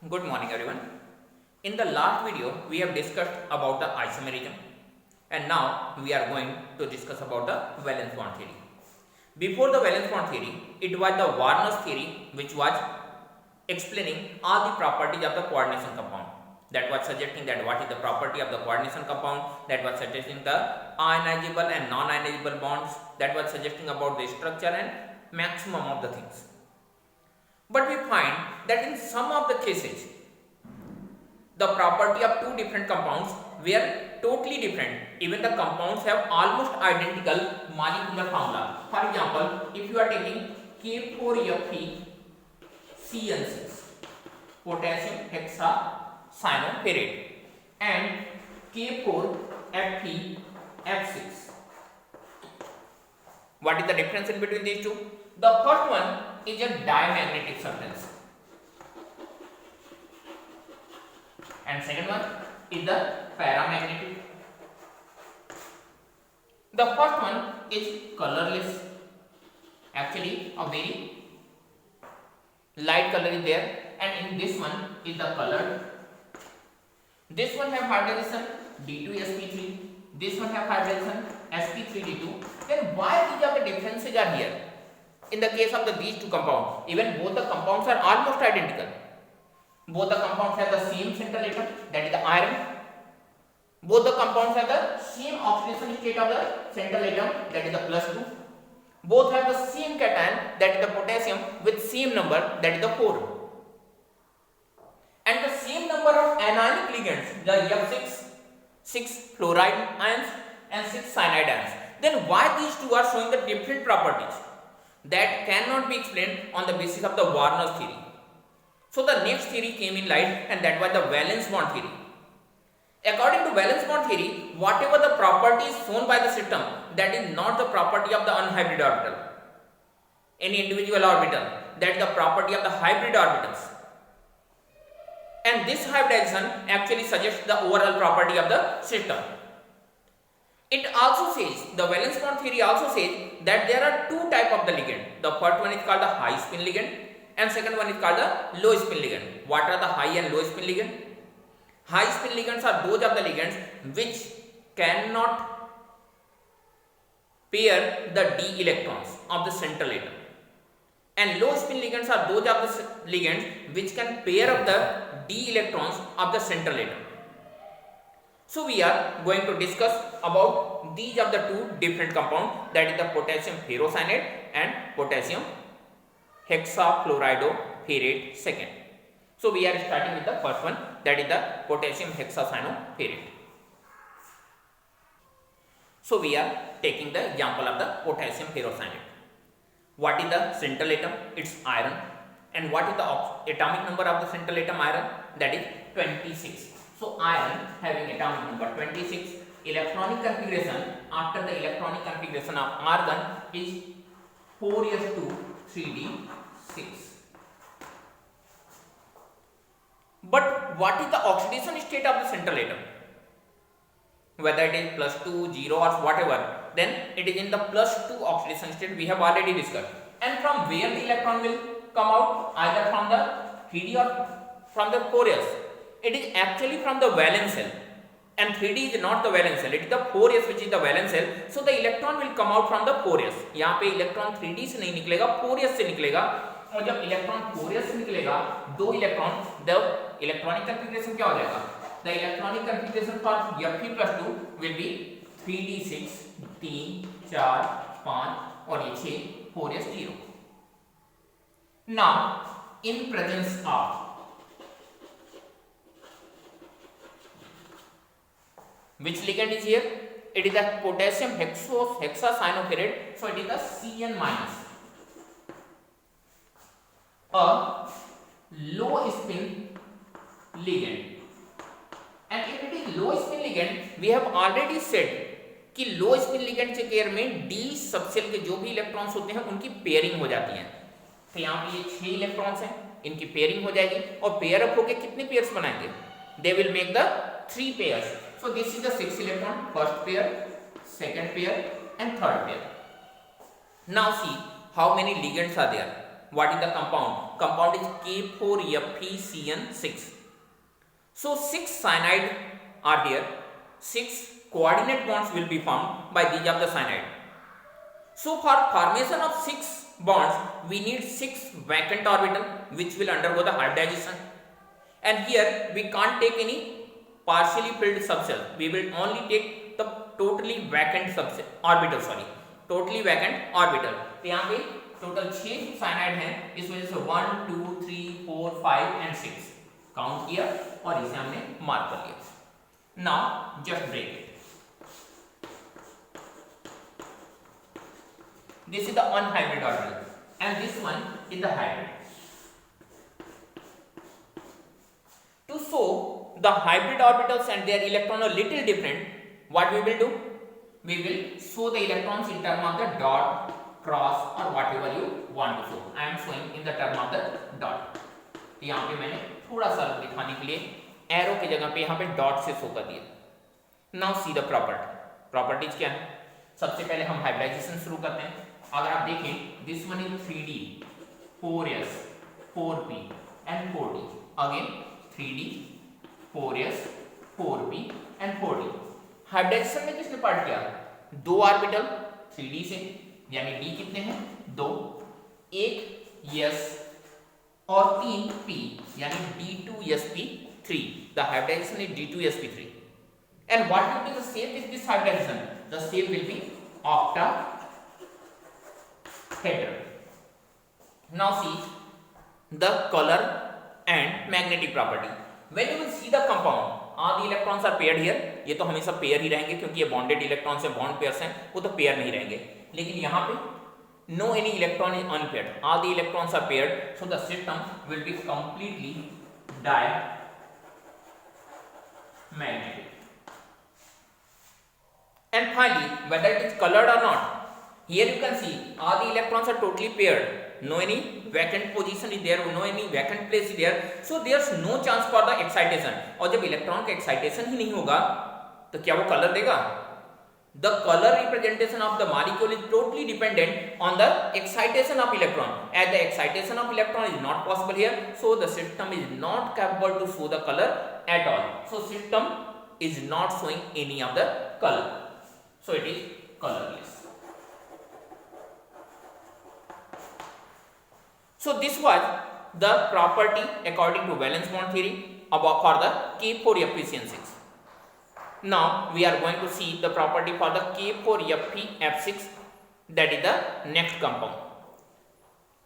Good morning everyone. In the last video we have discussed about the isomerism and now we are going to discuss about the valence bond theory. Before the valence bond theory, it was the Warner's theory which was explaining all the properties of the coordination compound. That was suggesting that what is the property of the coordination compound, that was suggesting the ionizable and non-ionizable bonds, that was suggesting about the structure and maximum of the things. But we find that in some of the cases, the property of two different compounds were totally different. Even the compounds have almost identical molecular formula. For example, if you are taking K4Fe(CN6), potassium hexacyanoferrate, and K4Fe(F6), what is the difference in between these two? The first one is a diamagnetic substance and second one is the paramagnetic. The first one is colorless, actually a very light color is there, and in this one is the colored. This one have hydrogen D2sp3, this one have hydrogen sp3d2. Then why these are the differences are here? In the case of these two compounds, even both the compounds are almost identical. Both the compounds have the same central atom, that is the iron. Both the compounds have the same oxidation state of the central atom, that is the +2. Both have the same cation, that is the potassium, with same number, that is the 4. And the same number of anionic ligands, the F6, 6 fluoride ions and 6 cyanide ions. Then why these two are showing the different properties? That cannot be explained on the basis of the Warner's theory. So the next theory came in light, and that was the valence bond theory. According to valence bond theory, whatever the property is shown by the system, that is not the property of the unhybrid orbital, any individual orbital, that is the property of the hybrid orbitals. And this hybridization actually suggests the overall property of the system. It also says, the valence bond theory also says that there are two types of the ligand. The first one is called the high spin ligand and second one is called the low spin ligand. What are the high and low spin ligand? High spin ligands are those of the ligands which cannot pair the d electrons of the central atom, and low spin ligands are those of the ligands which can pair up the d electrons of the central atom. So we are going to discuss about these of the two different compounds, that is the potassium ferrocyanide and potassium hexafluoridoferrate second. So we are starting with the first one, that is the potassium hexacyanoferrate. So we are taking the example of the potassium ferrocyanide. What is the central atom? It's iron. And what is the atomic number of the central atom iron? That is 26. So iron having atomic number 26, electronic configuration after the electronic configuration of argon is 4s2 3d6. But what is the oxidation state of the central atom? Whether it is +2, 0 or whatever, then it is in the +2 oxidation state we have already discussed. And from where the electron will come out? Either from the 3d or from the 4s. It is actually from the valence shell, and 3d is not the valence shell, it is the 4s which is the valence shell. So the electron will come out from the 4s. यहाँ पे electron 3d से नहीं निकलेगा, 4s से निकलेगा. और जब electron 4s से निकलेगा, दो इलेक्ट्रॉन, द इलेक्ट्रॉनिक कॉन्फ़िगरेशन क्या हो जाएगा? The electronic configuration for Fe+2 will be 3d6, 3, 4, 5 और ये 6, 4s 0. Now in presence of which ligand is here? It is the potassium hexacyanoferrate, so it is the Cn-, a low spin ligand. And if it is low spin ligand, we have already said कि low spin ligand के care में d subshell के जो भी electrons होते हैं उनकी pairing हो जाती है. तो यहाँ पे ये 6 इलेक्ट्रॉन्स हैं, इनकी पेयरिंग हो जाएगी और पेयर अप होके कितने पेयर्स बनाएंगे? They will make the 3 pairs. So this is the 6 electron, first pair, second pair and third pair. Now see how many ligands are there. What is the compound? compound is K4FeCN6. So 6 cyanide are there, 6 coordinate bonds will be formed by these of the cyanide. So for formation of 6 bonds we need 6 vacant orbital which will undergo the hybridization, and here we can't take any partially filled subshell, we will only take the totally vacant subshell orbital, totally vacant orbital. तो यहाँ पे total 6 cyanide हैं, इस वजह से 1 2 3 4 5 and 6 count किया और इसे हमने मार्क कर लिया। Now just break it. This is the unhybrid orbital and this one is the hybrid. To show the hybrid orbitals and their electron are little different, what we will do? We will show the electrons in terms of the dot, cross or whatever you want to show. I am showing in the term of the dot. तो यहाँ पे मैंने थोड़ा सा दिखाने के लिए arrow की जगह पे यहाँ पे डॉट से शो कर दिया। नाउ सी द प्रॉपर्टीज क्या है? सबसे पहले हम हाइब्रिडाइजेशन शुरू करते हैं। अगर आप देखें this one is 3D 4S 4P and 4D, again 3D 4S 4P and 4D। Hybridization में किसने पार्ट किया? 2 ऑर्बिटल 3D से, यानी D कितने हैं? 2, 1 S और 3 P यानी D2sp3। The hybridization is D2sp3. And what will be the shape of this hybridization? The shape will be octahedral. Now see the color and magnetic property. When you will see the compound, all the electrons are paired here. ये तो हमेशा pair ही रहेंगे क्योंकि ये bonded electrons हैं, bond pairs हैं, वो तो पेयर नहीं रहेंगे। लेकिन यहाँ पे no any electron is unpaired, all the electrons are paired, so the system will be completely diamagnetic. And finally, whether it is colored or not, here you can see all the electrons are totally paired, no any vacant position is there, no any vacant place is there, so there's no chance for the excitation. और जब electron का excitation ही नहीं होगा तो क्या वो colour देगा? The color representation of the molecule is totally dependent on the excitation of electron. As the excitation of electron is not possible here, so the system is not capable to show the color at all. So system is not showing any of the color. So it is colorless. So this was the property according to valence bond theory about for the K4FeCN6. Now we are going to see the property for the K4FeF6, that is the next compound.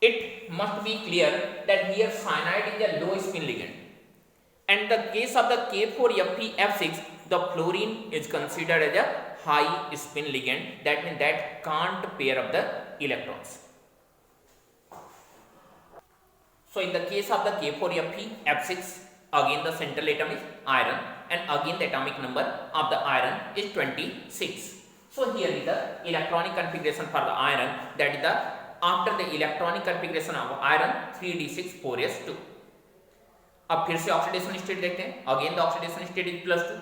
It must be clear that here cyanide is a low spin ligand, and in the case of the K4FeF6 the fluorine is considered as a high spin ligand, that means that can't pair up the electrons. So in the case of the K4FeF6, again the central atom is iron, and again the atomic number of the iron is 26. So here is the electronic configuration for the iron, that is the after the electronic configuration of iron 3d6 4s2. अब फिर से oxidation state देखते हैं, again the oxidation state is +2,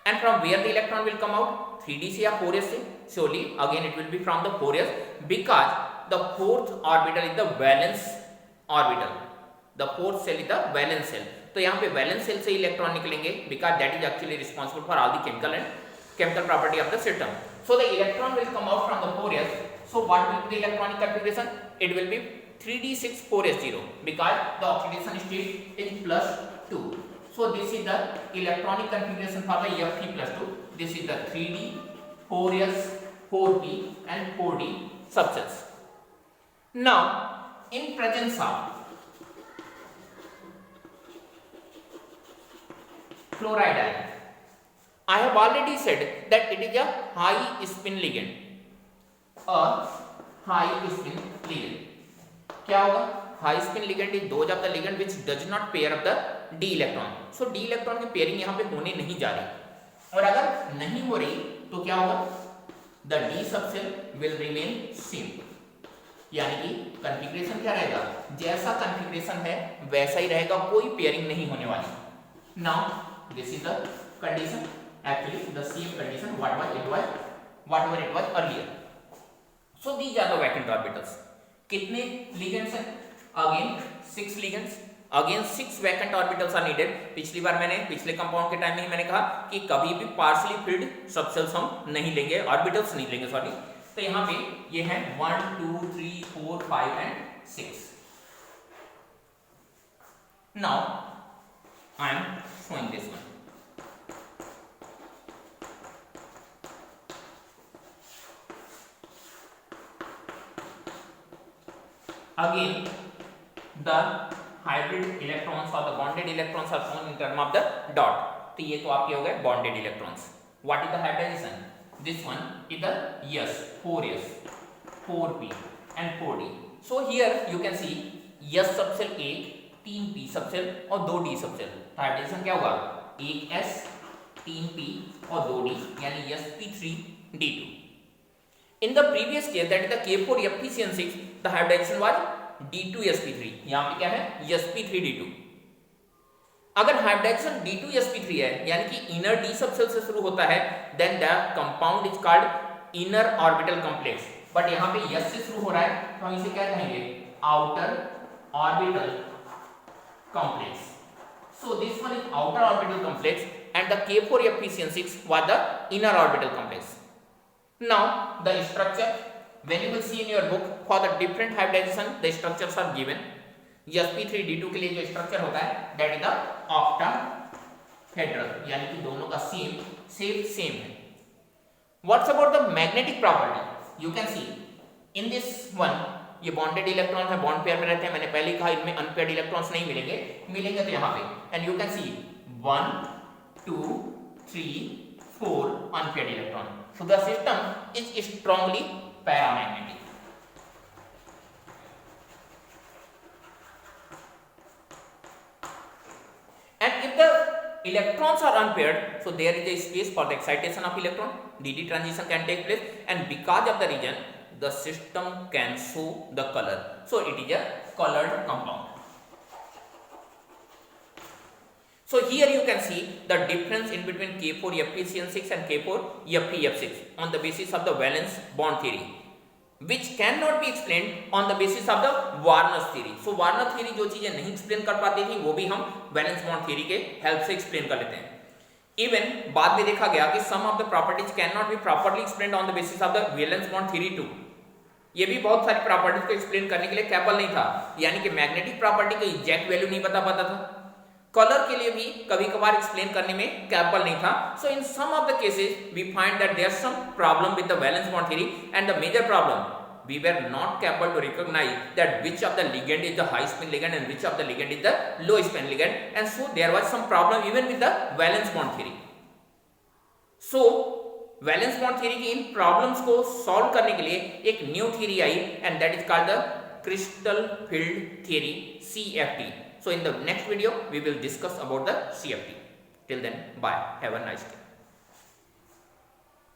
and from where the electron will come out? 3d से या 4s से? Surely again it will be from the 4s, because the fourth orbital is the valence orbital, the fourth cell is the valence cell. तो यहाँ पे valence shell से electron निकलेंगे, because that is actually responsible for all the chemical property of the system. So the electron will come out from the 4s. So what will be the electronic configuration? It will be 3d6 4s0, because the oxidation state is +2. So this is the electronic configuration for the Fe+2. This is the 3d 4s 4p and 4d subsets. Now in presence of fluoride ion, I have already said that it is a high spin ligand. A high spin ligand. क्या होगा? High spin ligand is those of the ligand which does not pair up the d electron. So d electron की pairing यहाँ पे होने नहीं जा रही, और अगर नहीं हो रही तो क्या होगा? The d subshell will remain same. यानी कि कन्फिग्रेशन क्या रहेगा? जैसा कन्फिग्रेशन है वैसा ही रहेगा, कोई पेयरिंग नहीं होने वाली. Now this is the condition, actually the same condition whatever it was earlier. So these are the vacant orbitals. कितने ligands हैं? Again 6 ligands, again 6 vacant orbitals are needed. पिछली बार मैंने पिछले कंपाउंड के टाइम में ही मैंने कहा कि कभी भी पार्शियली फिल्ड सबसेल्स हम नहीं लेंगे, ऑर्बिटल्स नहीं लेंगे सॉरी। तो यहाँ पे ये है 1 2 3 4 5 and 6। Now I am showing this one. Again, the hybrid electrons or the bonded electrons are shown in term of the dot. तो ये तो आपके हो गए bonded electrons. What is the hybridization? This one is the S, 4s, 4p and 4d. So here you can see S subshell 1, 3p subshell और 2d subshell. Hybridisation क्या होगा? 1s, 3p और 2d यानी sp3d2. In the previous case, that is the K4 FeCN6, the hybridization was D2sp3. यहाँ पे क्या है? sp3d2. अगर हाइब्रिडाइजेशन D2sp3 है यानी कि इनर d सबसेल से शुरू होता है, then the compound is called inner orbital complex. But यहाँ पे S से शुरू हो रहा है तो हम इसे क्या कहेंगे? outer orbital complex. So this one is outer orbital complex and the K4 FeCN6 was the inner orbital complex. Now the structure, when you will see in your book for the different hybridization, the structures are given. sp3d2 के लिए जो structure होता है that is the octahedral, यानी कि दोनों का shape same है. What's about the magnetic property? You can see in this one, ये बॉन्डेड इलेक्ट्रॉन है, बॉन्ड पेयर में रहते हैं. मैंने पहले ही कहा इनमें अनपेयर्ड इलेक्ट्रॉन्स नहीं मिलेंगे, मिलेंगे तो यहाँ पे. And you can see 1 2 3 4 unpaired electron. So the system is strongly paramagnetic. And if the electrons are unpaired, so there is a space for the excitation of electron. dd transition can take place, and because of the region, the system can show the color. So it is a colored compound. So here you can see the difference in between K4 FeCN6 and K4 FeF6 on the basis of the valence bond theory, which cannot be explained on the basis of the Warner's theory. So Warner theory जो चीजें नहीं explain कर पाती थी वो भी हम valence bond theory के help से explain कर लेते हैं. Even बाद में देखा गया कि some of the properties cannot be properly explained on the basis of the valence bond theory too. ये भी बहुत सारी प्रॉपर्टीज को एक्सप्लेन करने के लिए कैपेबल नहीं था, यानी कि मैग्नेटिक प्रॉपर्टी का एग्जैक्ट वैल्यू नहीं बता पाता था. कलर के लिए भी कभी कभार एक्सप्लेन करने में कैपेबल नहीं था. So in some of the cases we find that there some problem with the valence bond theory and the major problem we were not capable to recognize that which of the ligand is the high spin ligand and which of the ligand is the low spin ligand, and so there was some problem even with the valence bond theory. So valence bond theory की इन problems को solve करने के लिए एक new theory I and that is called the crystal field theory, CFT. So in the next video we will discuss about the CFT. Till then, bye, have a nice day.